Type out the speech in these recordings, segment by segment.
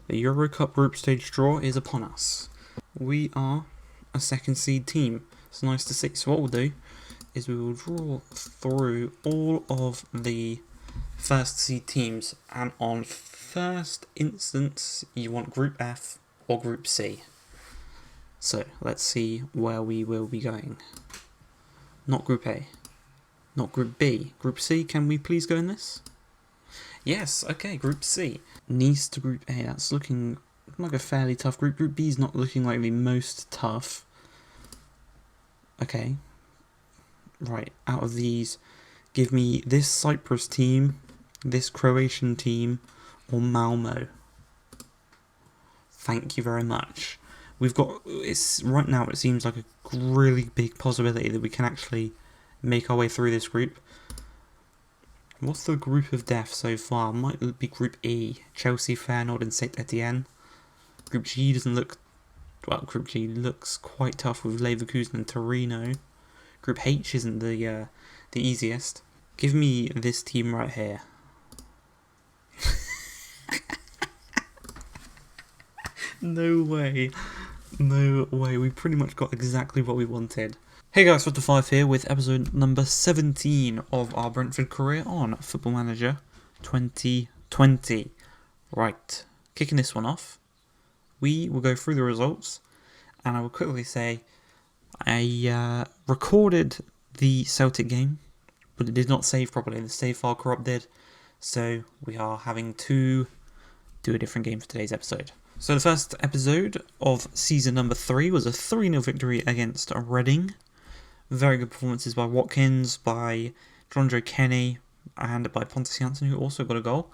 The Euro Cup group stage draw is upon us. We are a second seed team. It's nice to see. So what we'll do is we will draw through all of the first seed teams, and on first instance you want Group F or Group C. So let's see where we will be going. Not Group A, not Group B, Group C. Can we please go in this? Yes, okay, Group C. Nice to Group A, that's looking like a fairly tough group. Group B is not looking like the most tough. Okay. Right, out of these, give me this Cyprus team, this Croatian team, or Malmo. Thank you very much. We've got, right now it seems like a really big possibility that we can actually make our way through this group. What's the group of death so far? Might be Group E. Chelsea, Feyenoord and Saint Etienne. Group G doesn't look... Well, Group G looks quite tough with Leverkusen and Torino. Group H isn't the easiest. Give me this team right here. No way. No way. We pretty much got exactly what we wanted. Hey guys, Ep17 here with episode number 17 of our Brentford career on Football Manager 2020. Right, kicking this one off, we will go through the results, and I will quickly say I recorded the Celtic game, but it did not save properly. The save file corrupted, so we are having to do a different game for today's episode. So the first episode of season number 3 was a 3-0 victory against Reading. Very good performances by Watkins, by Jonjo Kenny, and by Pontus Jansson, who also got a goal.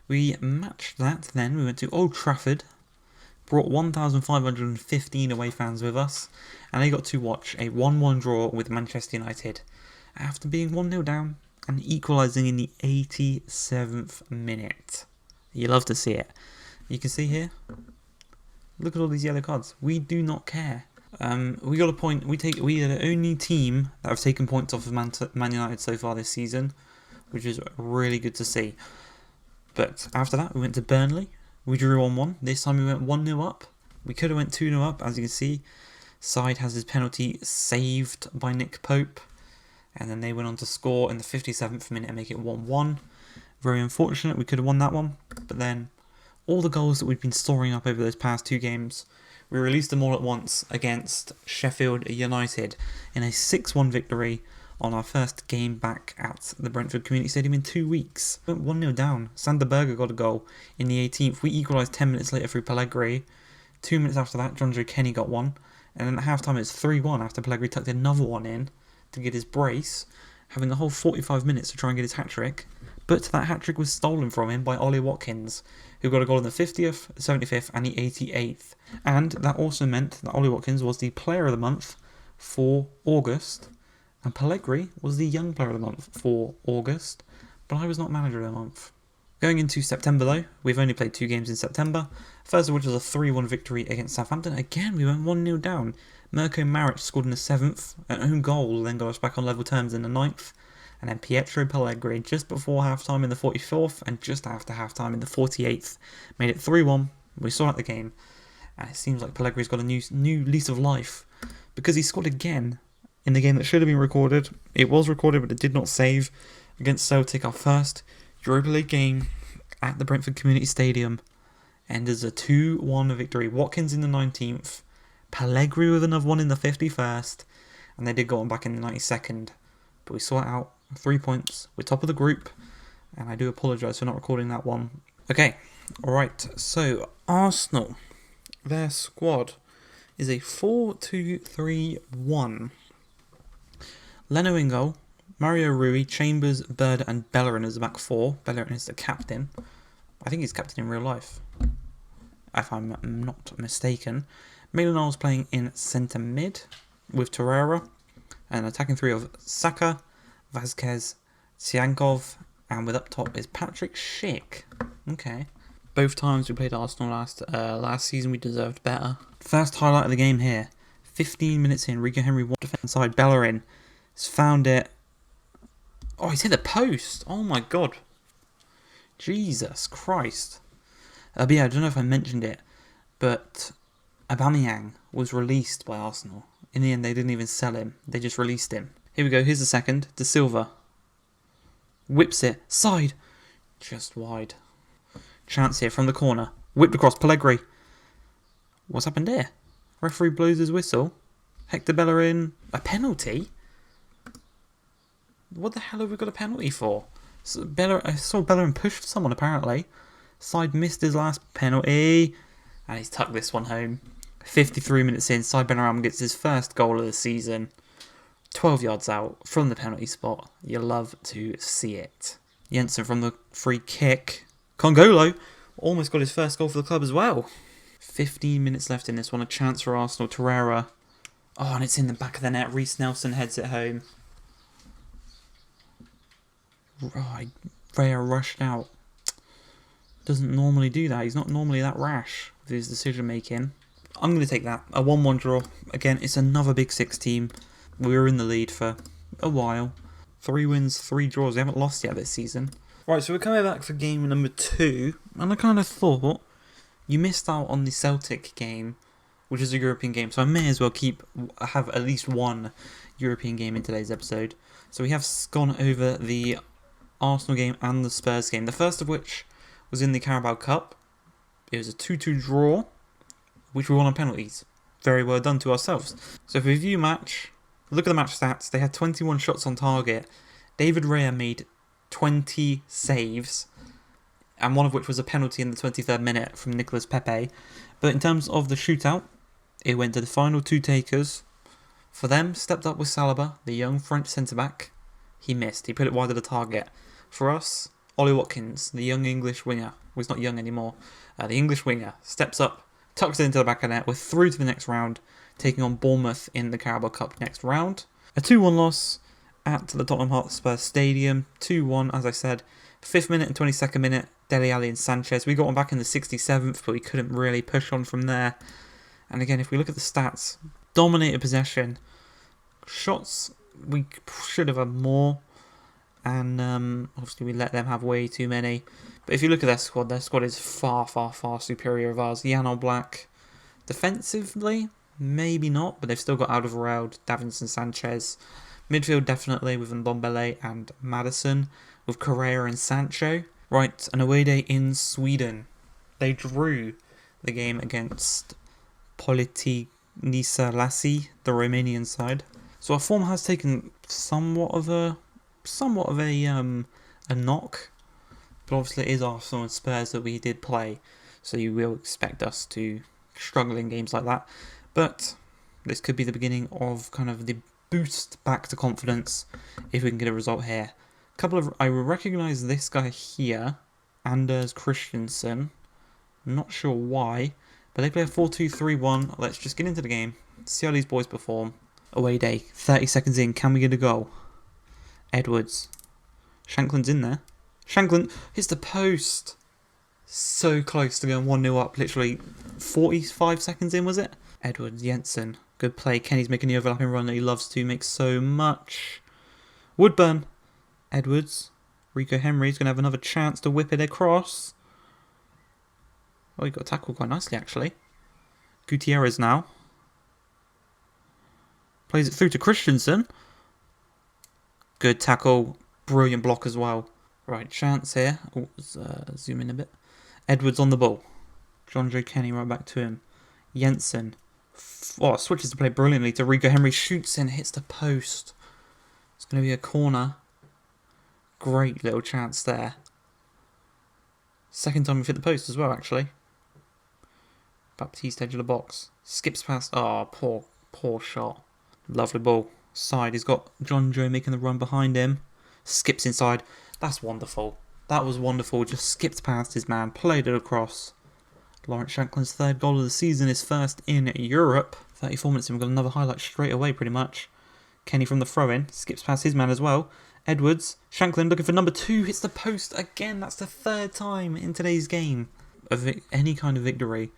We matched that then. We went to Old Trafford, brought 1,515 away fans with us, and they got to watch a 1-1 draw with Manchester United after being 1-0 down and equalising in the 87th minute. You love to see it. You can see here, look at all these yellow cards. We do not care. We got a point. We are the only team that have taken points off of Man United so far this season, which is really good to see. But after that, we went to Burnley. We drew 1-1. This time we went 1-0 up. We could have went 2-0 up, as you can see. Side has his penalty saved by Nick Pope, and then they went on to score in the 57th minute and make it 1-1. Very unfortunate. We could have won that one, but then all the goals that we've been storing up over those past 2 games, we released them all at once against Sheffield United in a 6-1 victory on our first game back at the Brentford Community Stadium in 2 weeks. We went 1-0 down. Sander Berger got a goal in the 18th. We equalised 10 minutes later through Pellegrini. 2 minutes after that, Jonjo Kenny got one. And then at half-time it's 3-1 after Pellegrini tucked another one in to get his brace, having the whole 45 minutes to try and get his hat-trick. But that hat-trick was stolen from him by Ollie Watkins, who got a goal in the 50th, 75th and the 88th. And that also meant that Ollie Watkins was the Player of the Month for August, and Pellegrini was the Young Player of the Month for August, but I was not Manager of the Month. Going into September though, we've only played 2 games in September, first of which was a 3-1 victory against Southampton. Again, we went 1-0 down. Mirko Maric scored in the 7th, an own goal, then got us back on level terms in the 9th. And then Pietro Pellegrini just before half-time in the 44th and just after half-time in the 48th made it 3-1. We saw out the game, and it seems like Pellegrini's got a new lease of life, because he scored again in the game that should have been recorded. It was recorded, but it did not save, against Celtic, our first Europa League game at the Brentford Community Stadium, and as a 2-1 victory. Watkins in the 19th, Pellegrini with another one in the 51st, and they did go on back in the 92nd, but we saw it out. 3 points. We're top of the group, and I do apologise for not recording that one. Okay, alright, so Arsenal, their squad is a 4-2-3-1. Leno in goal, Mario Rui, Chambers, Bird and Bellerin as the back 4. Bellerin is the captain. I think he's captain in real life, if I'm not mistaken. Maitland-Niles playing in centre mid with Torreira, an attacking 3 of Saka, Vazquez, Tsiankov, and with up top is Patrick Schick. Okay. Both times we played Arsenal last season, we deserved better. First highlight of the game here. 15 minutes in, Rico Henry one defence side. Bellerin has found it. Oh, he's hit the post. Oh my god. Jesus Christ. But yeah, I don't know if I mentioned it, but Aubameyang was released by Arsenal. In the end, they didn't even sell him. They just released him. Here we go. Here's the second. De Silva. Whips it. Side. Just wide. Chance here from the corner. Whipped across. Pellegrini. What's happened here? Referee blows his whistle. Hector Bellerin. A penalty? What the hell have we got a penalty for? So I saw Bellerin push someone apparently. Side missed his last penalty. And he's tucked this one home. 53 minutes in, Side Benrahma gets his first goal of the season. 12 yards out from the penalty spot. You love to see it. Jensen from the free kick. Congolo almost got his first goal for the club as well. 15 minutes left in this one. A chance for Arsenal. Torreira. Oh, and it's in the back of the net. Reece Nelson heads it home. Right. Raya rushed out. Doesn't normally do that. He's not normally that rash with his decision making. I'm going to take that. A 1-1 draw. Again, it's another Big Six team. We were in the lead for a while. 3 wins, 3 draws. We haven't lost yet this season. Right, so we're coming back for game number 2. And I kind of thought you missed out on the Celtic game, which is a European game. So I may as well have at least one European game in today's episode. So we have gone over the Arsenal game and the Spurs game. The first of which was in the Carabao Cup. It was a 2-2 draw, which we won on penalties. Very well done to ourselves. So if we view match, look at the match stats. They had 21 shots on target. David Raya made 20 saves, and one of which was a penalty in the 23rd minute from Nicolas Pepe. But in terms of the shootout, it went to the final 2 takers. For them, stepped up with Saliba, the young French centre-back. He missed. He put it wide of the target. For us, Ollie Watkins, the young English winger. Well, he's not young anymore. The English winger steps up, tucks it into the back of the net. We're through to the next round, taking on Bournemouth in the Carabao Cup next round. A 2-1 loss at the Tottenham Hotspur Stadium. 2-1, as I said. 5th minute and 22nd minute, Dele Alli and Sanchez. We got one back in the 67th, but we couldn't really push on from there. And again, if we look at the stats, dominated possession. Shots, we should have had more. And obviously we let them have way too many. But if you look at their squad is far, far, far superior of ours. Jan Oblak, defensively, maybe not, but they've still got Alderweireld, Davinson Sanchez. Midfield definitely with Ndombele and Maddison, with Correa and Sancho. Right, an away day in Sweden. They drew the game against Politinica Lassi, the Romanian side. So our form has taken somewhat of a knock, but obviously it is Arsenal and Spurs that we did play, so you will expect us to struggle in games like that. But this could be the beginning of kind of the boost back to confidence if we can get a result here. I recognise this guy here, Anders Christensen. Not sure why, but they play a 4-2-3-1. Let's just get into the game, see how these boys perform. Away day, 30 seconds in, can we get a goal? Edwards. Shanklin's in there. Shanklin hits the post. So close to going 1-0 up, literally 45 seconds in, was it? Edwards, Jensen. Good play. Kenny's making the overlapping run that he loves to, makes so much. Woodburn. Edwards. Rico Henry's going to have another chance to whip it across. Oh, he got tackled quite nicely, actually. Gutierrez now. Plays it through to Christensen. Good tackle. Brilliant block as well. Right, chance here. Oh, zoom in a bit. Edwards on the ball. John Joe Kenny right back to him. Jensen. Switches the play brilliantly to Rico Henry. Shoots in, hits the post. It's going to be a corner. Great little chance there. Second time we've hit the post as well, actually. Baptiste edge of the box. Skips past. Oh, poor shot. Lovely ball. Side. He's got John Joe making the run behind him. Skips inside. That's wonderful. That was wonderful. Just skipped past his man. Played it across. Lawrence Shanklin's third goal of the season. His first in Europe. 34 minutes in. We've got another highlight straight away, pretty much. Kenny from the throw-in. Skips past his man as well. Edwards. Shanklin looking for number 2. Hits the post again. That's the third time in today's game. Any kind of victory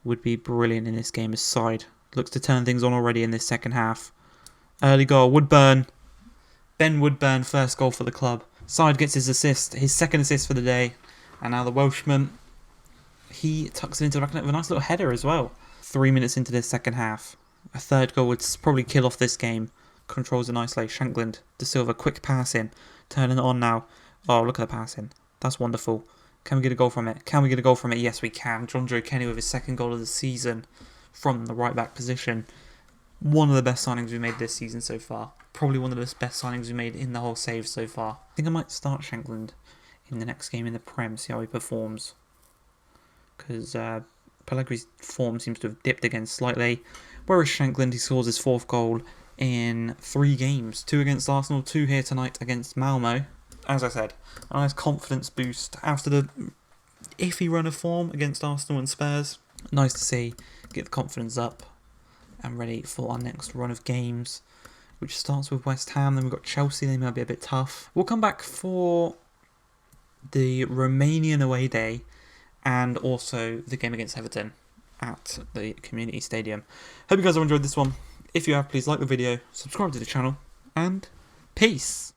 would be brilliant in this game. His side looks to turn things on already in this second half. Early goal. Woodburn. Ben Woodburn, first goal for the club. Side gets his assist, his second assist for the day. And now the Welshman, he tucks it into the back of the net with a nice little header as well. 3 minutes into this second half. A third goal would probably kill off this game. Controls it nicely. Shankland, De Silva, quick pass in. Turning it on now. Oh, look at the passing. That's wonderful. Can we get a goal from it? Can we get a goal from it? Yes, we can. John Joe Kenny with his second goal of the season from the right back position. One of the best signings we made this season so far. Probably one of the best signings we made in the whole save so far. I think I might start Shankland in the next game in the Prem, see how he performs. Because Pellegri's form seems to have dipped again slightly. Whereas Shankland, he scores his 4th goal in 3 games. 2 against Arsenal, 2 here tonight against Malmo. As I said, a nice confidence boost after the iffy run of form against Arsenal and Spurs. Nice to see, get the confidence up and ready for our next run of games, which starts with West Ham, then we've got Chelsea, they might be a bit tough. We'll come back for the Romanian away day and also the game against Everton at the Community Stadium. Hope you guys have enjoyed this one. If you have, please like the video, subscribe to the channel, and peace!